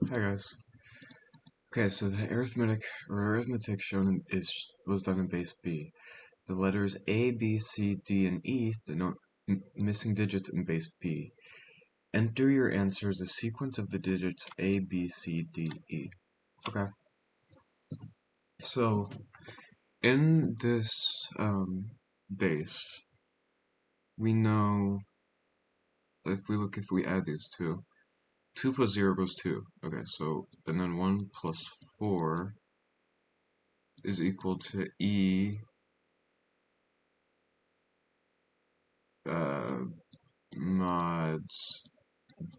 Hi guys. Okay, so the arithmetic shown was done in base B. The letters A, B, C, D, and E denote missing digits in base B. Enter your answer as a sequence of the digits A, B, C, D, E. Okay. So in this base, we know if we add these two, 2 plus 0 goes 2. Okay, so and then 1 plus 4 is equal to E uh, mods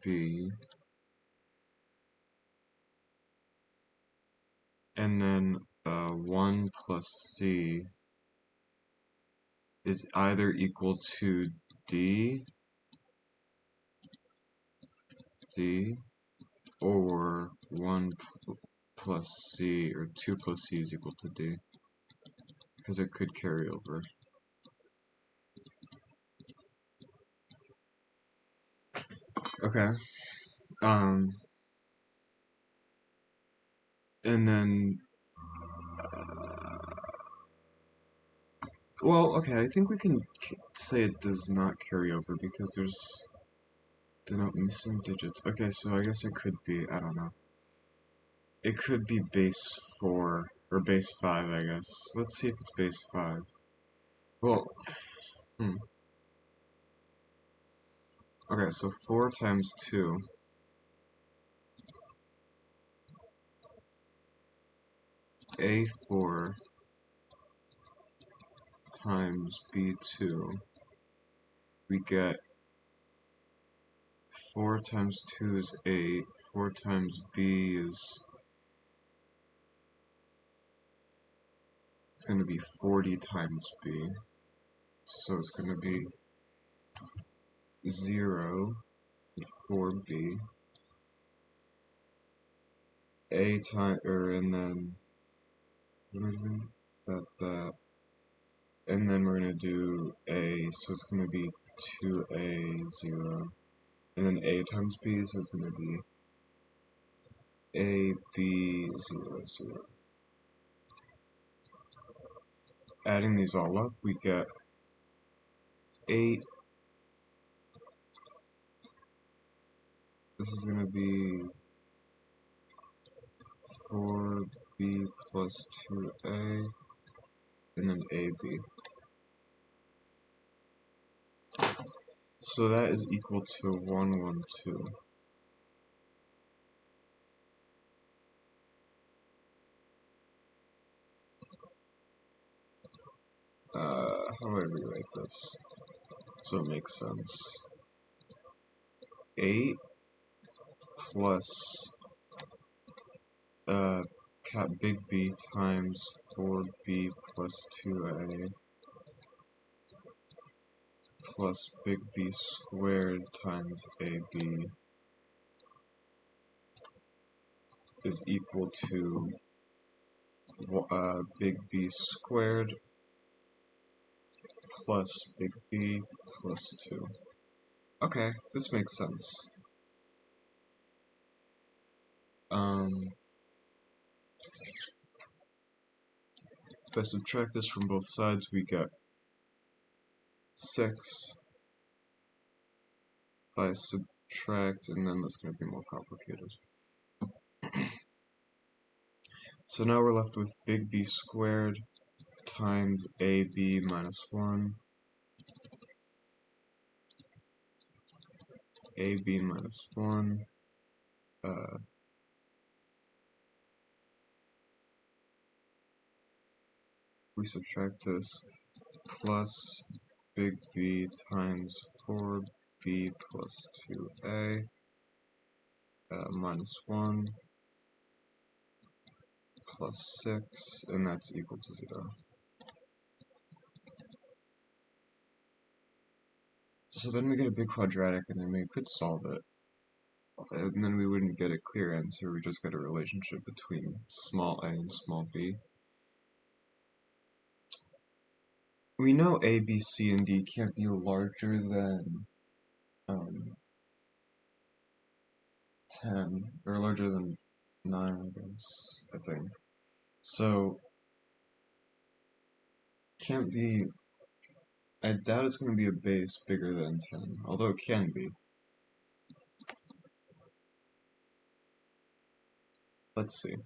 B, and then 1 plus C is either equal to D, D, or 1 plus C, or 2 plus C is equal to D, because it could carry over. Okay, um, and then, well, okay, I think we can say it does not carry over because there's denote missing digits. Okay, so I guess it could be, I don't know. It could be base 4, or base 5, I guess. Let's see if it's base 5. Well, okay, so 4 times 2. A4 times B2. We get 4 times 2 is 8. 4 times B is... It's going to be 40 times B. So it's going to be 0, 4B. A time, and then... that, and then we're going to do A, so it's going to be 2A, 0. And then A times B, so it's going to be A, B, 0, 0. Adding these all up, we get 8. This is going to be 4B plus 2A, and then AB. So that is equal to 112. How do I rewrite this so it makes sense? 8 plus cat big B times 4B plus 2A plus big B squared times AB is equal to big B squared plus big B plus 2. Okay, this makes sense. If I subtract this from both sides, we get 6. If I subtract, and then that's going to be more complicated. So now we're left with big B squared times AB minus 1. AB minus 1. We subtract this plus big B times 4B plus 2A minus 1 plus 6, and that's equal to 0. So then we get a big quadratic, and then we could solve it. And then we wouldn't get a clear answer, we just get a relationship between small a and small b. We know a, b, c, and d can't be larger than 10, or larger than 9, I guess, I think. So, can't be, I doubt it's going to be a base bigger than 10, although it can be. Let's see.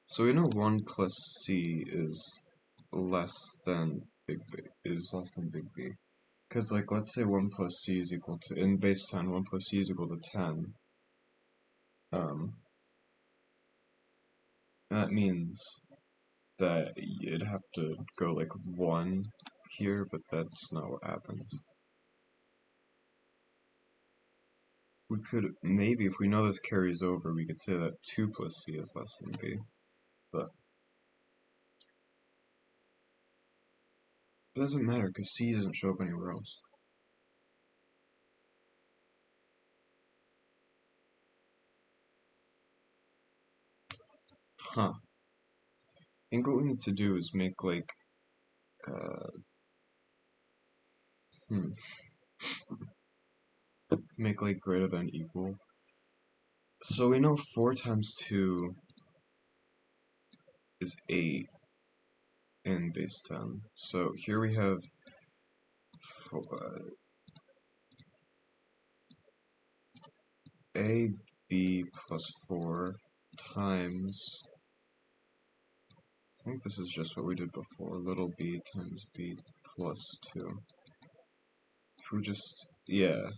So we know 1 plus c is less than big B, big B. Because, like, let's say 1 plus c is equal to, in base 10, 1 plus c is equal to 10. That means that you'd have to go, like, 1 here, but that's not what happens. We could, maybe, if we know this carries over, we could say that 2 plus c is less than b, but it doesn't matter, because c doesn't show up anywhere else. Huh. I think what we need to do is make, like, make, like, greater than equal. So we know 4 times 2 is 8 in base 10. So here we have AB plus 4 times, I think this is just what we did before, little b times b plus 2. If we just, yeah.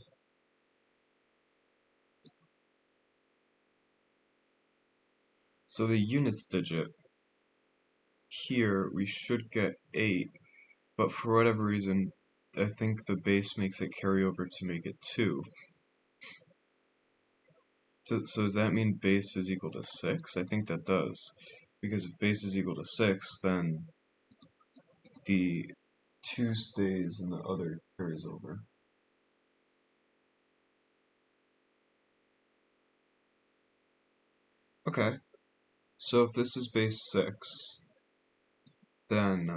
So the units digit, here we should get 8, but for whatever reason, I think the base makes it carry over to make it 2. So does that mean base is equal to 6? I think that does. Because if base is equal to 6, then the 2 stays and the other carries over. Okay, so if this is base 6, then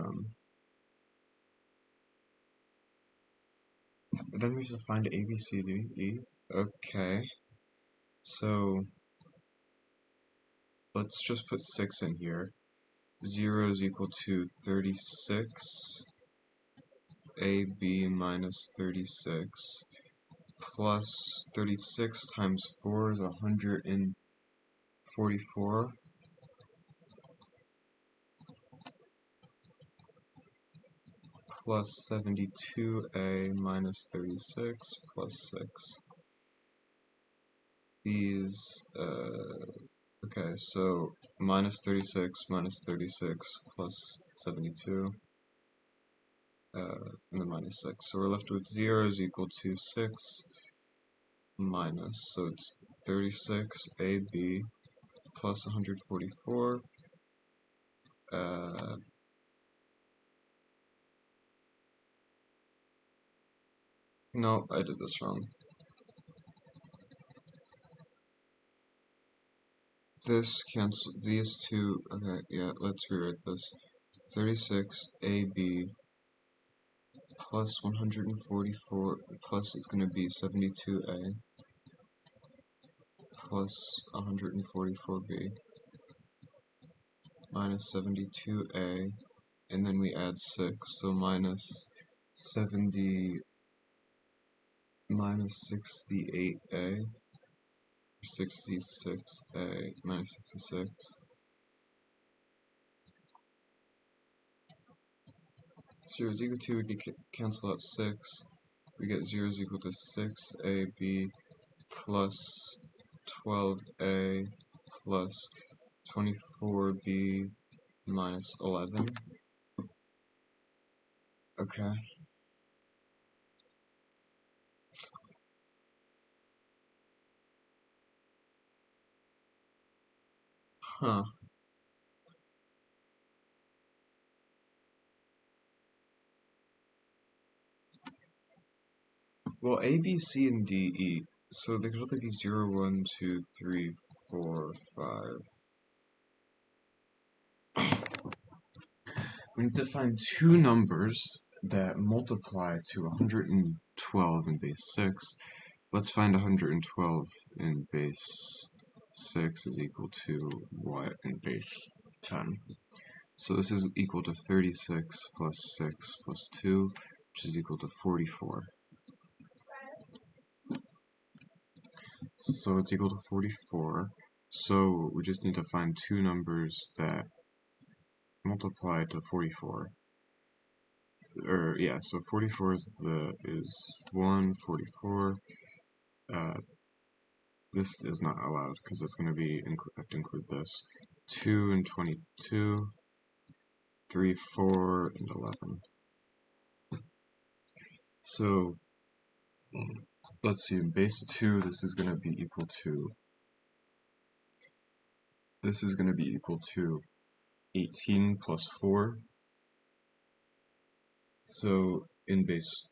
we have to find A, B, C, D, E. Okay, so let's just put 6 in here. 0 is equal to 36, AB minus 36, plus 36 times 4 is 144, plus 72A minus 36 plus 6. These, okay, so minus 36 plus 72, and then minus 6. So we're left with 0 is equal to 6 minus, so it's 36AB plus 144, no, I did this wrong. This cancel, these two, okay, yeah, let's rewrite this. 36AB plus 144, plus it's going to be 72A plus 144B minus 72A, and then we add 6, so minus 68A, 66A minus 66. 0 is equal to, we can cancel out 6. We get 0 is equal to 6AB plus 12A plus 24B minus 11. Okay. Huh. Well, A, B, C, and D, E. So they could only be 0, 1, 2, 3, 4, 5. We need to find two numbers that multiply to 112 in base 6, let's find 112 in base 6 is equal to what in base 10. So this is equal to 36 plus 6 plus 2, which is equal to 44. So it's equal to 44. So we just need to find two numbers that multiply to 44. Or yeah, so 44 is 1, 44. This is not allowed because it's going to be have to include this. 2 and 22, 3, 4, and 11. So let's see, base 2, this is going to be equal to 18 plus 4. So in base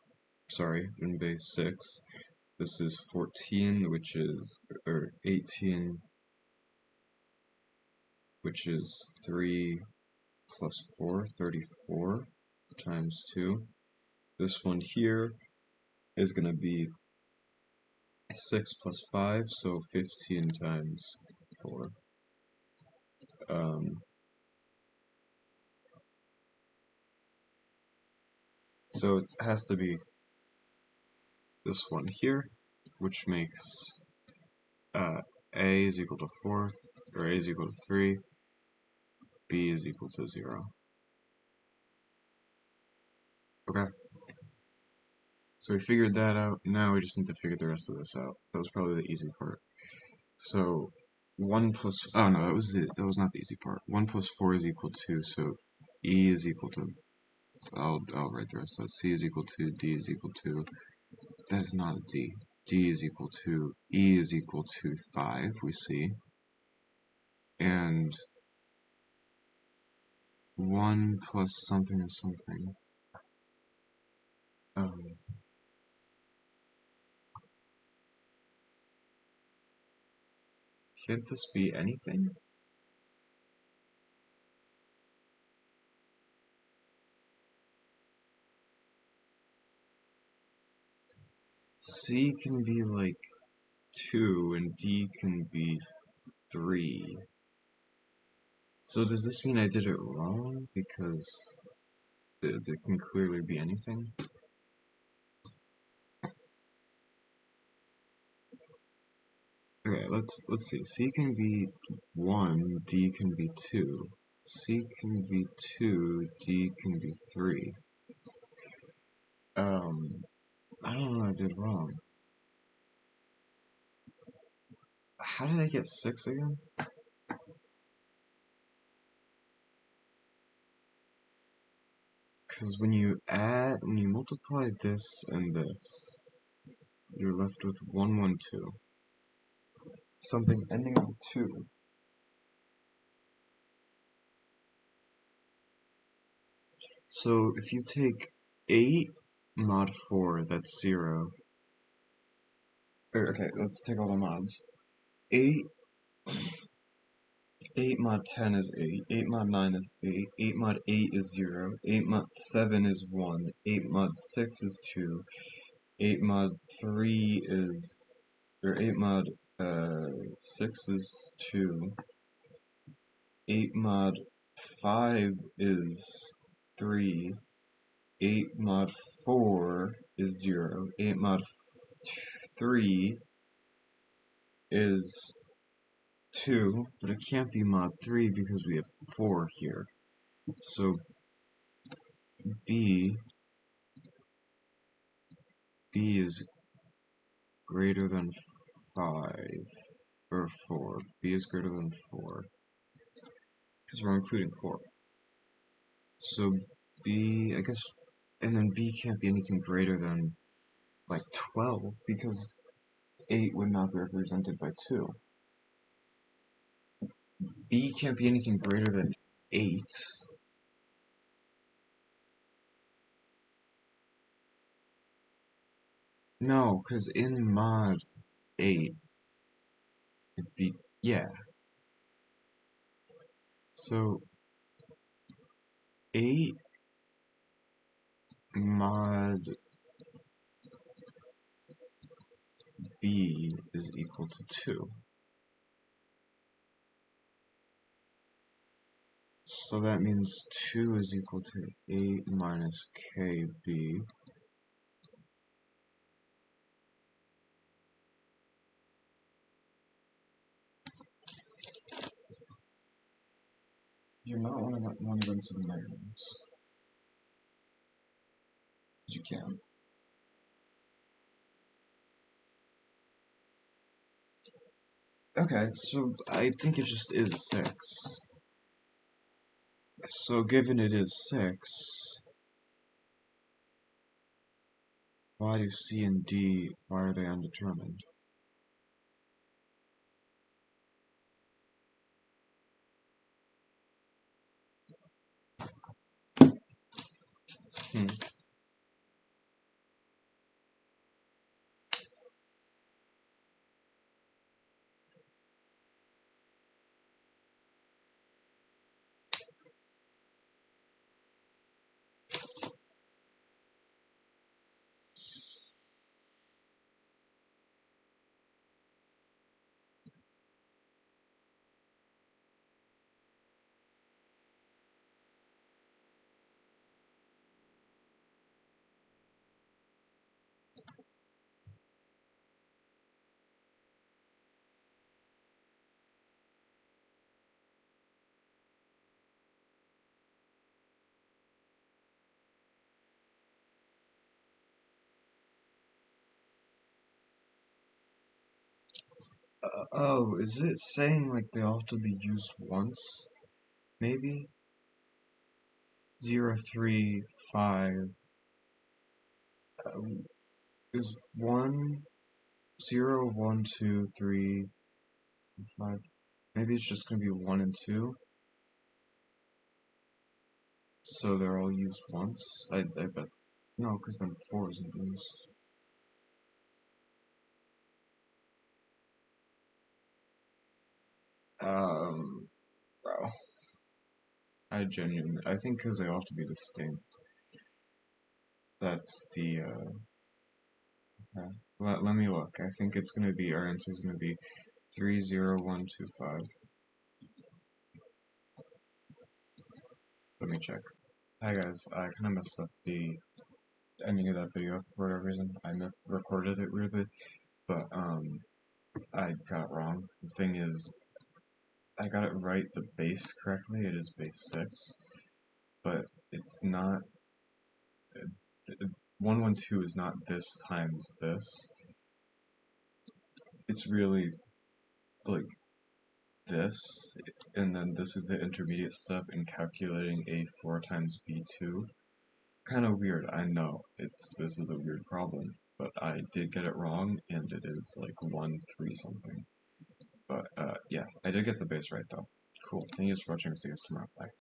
6, this is 14, or 18, which is 3 plus 4, 34 times 2. This one here is going to be 6 plus 5, so 15 times 4. So it has to be this one here, which makes A is equal to 4, or A is equal to 3, B is equal to 0. Okay. So we figured that out. Now we just need to figure the rest of this out. That was probably the easy part. So 1 plus, oh no, that was not the easy part. 1 plus 4 is equal to, so E is equal to, I'll write the rest out. C is equal to, D is equal to, that is not a D. D is equal to, E is equal to 5, we see. And 1 plus something is something. Can't this be anything? C can be like 2 and D can be 3. So does this mean I did it wrong? Because it can clearly be anything. Okay, let's see. C can be 1, D can be 2. C can be 2, D can be 3. I don't know what I did wrong. How did I get 6 again? Because when you multiply this and this, you're left with 112. Something ending with 2. So if you take 8 mod 4, that's 0. Okay, let's take all the mods. 8 mod 10 is 8, 8 mod 9 is 8, 8 mod 8 is 0, 8 mod 7 is 1, 8 mod 6 is 2, 8 mod 3 is, or 8 mod 6 is 2, 8 mod 5 is 3, 8 mod 4 is 0, 8 mod 3 is 2, but it can't be mod 3 because we have 4 here. So B is greater than 5, or 4. B is greater than 4, because we're including 4. So B, I guess, and then B can't be anything greater than, like, 12, because 8 would not be represented by 2. B can't be anything greater than 8. No, because in mod 8, it'd be, yeah. So 8 mod B is equal to 2. So that means 2 is equal to 8 minus KB. You not want to go into the negatives. You can. Okay, so I think it just is 6. So given it is 6, why do C and D, why are they undetermined? Hmm. Oh, is it saying like they all have to be used once? Maybe? 0, 3, 5. Is 1, 0, 1, 2, 3, 5. Maybe it's just gonna be 1 and 2. So they're all used once? I bet. No, because then 4 isn't used. Bro. I think because they all have to be distinct. That's the, okay. Let me look. I think it's gonna be, our answer is gonna be 3, 0, 1, 2, 5. Let me check. Hi guys, I kind of messed up the ending of that video for whatever reason. I recorded it weirdly, but, I got it wrong. The thing is, I got it right, the base correctly, it is base 6, but it's not, 112 is not this times this. It's really, like, this, and then this is the intermediate step in calculating A4 times B2. Kind of weird, I know, this is a weird problem, but I did get it wrong, and it is, like, 1, 3 something. But, yeah, I did get the base right, though. Cool, thank you for watching, see you guys tomorrow, bye.